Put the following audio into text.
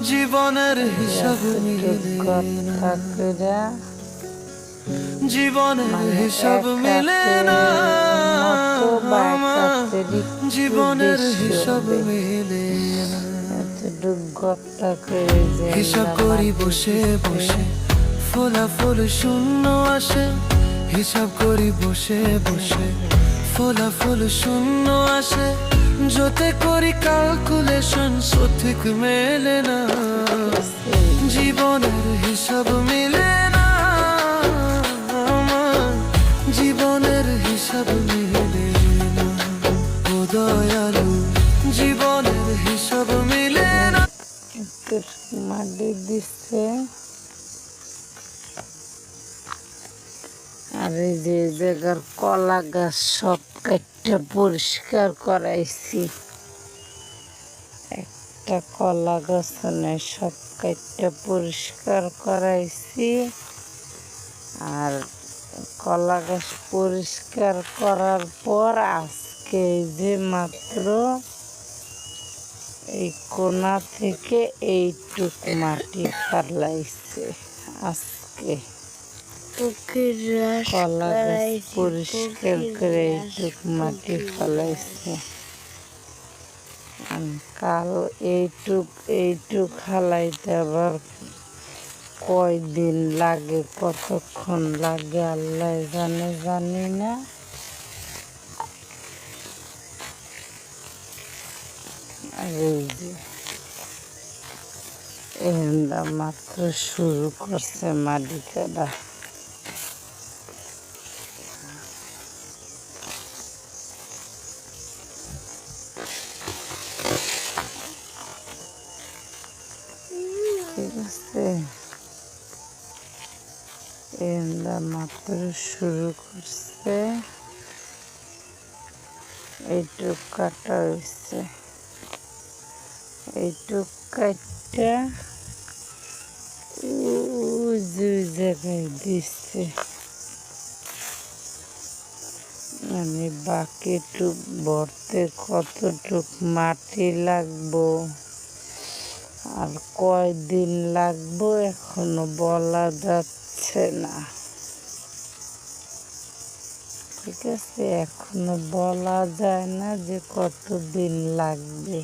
জীবনের হিসাব মিলে না, জীবনের হিসাব মিলে না, জীবনের হিসাব মিলে না। হিসাব করি বসে বসে, ফলাফল শূন্য আসে। হিসাব করি বসে বসে, ফলাফল শূন্য আসে। যতে করি ক্যালকুলেশন সঠিক মেলে না, জীবনের হিসাব মিলে না, জীবনের হিসাব মিলে না। ও দয়ালু, জীবনের হিসাব মিলে না। মাটি দিচ্ছে আর এই যে জায়গার কলা গাছ সব কেটে পরিষ্কার করাইছি। একটা কলা গাছ নেই, সব কেটে পরিষ্কার করাইছি। আর কলা গাছ পরিষ্কার করার পর আজকে যে মাত্র এই কোনা থেকে এইটুক মাটি ফালাইছে। আজকে কলা গাছ পরিষ্কার করে এইটুক মাটি ফালাইছে। কাল এইটুক হালাইতে আবার কয়দিন লাগে, কতক্ষণ লাগে আল্লাহ জানে, জানি না। আর এই যে এরা মাত্র শুরু করছে মাটি কাটা। ঠিক আছে, এরা মাত্র শুরু করছে। এইটুক কাটা হয়েছে, এইটুক কাটা ওই জায়গায় দিচ্ছে। মানে বাকিটুক ভরতে কতটুক মাটি লাগবো আর কয়দিন লাগবো এখনো বলা যাচ্ছে না। ঠিক আছে, এখনো বলা যায় না যে কতদিন লাগবে।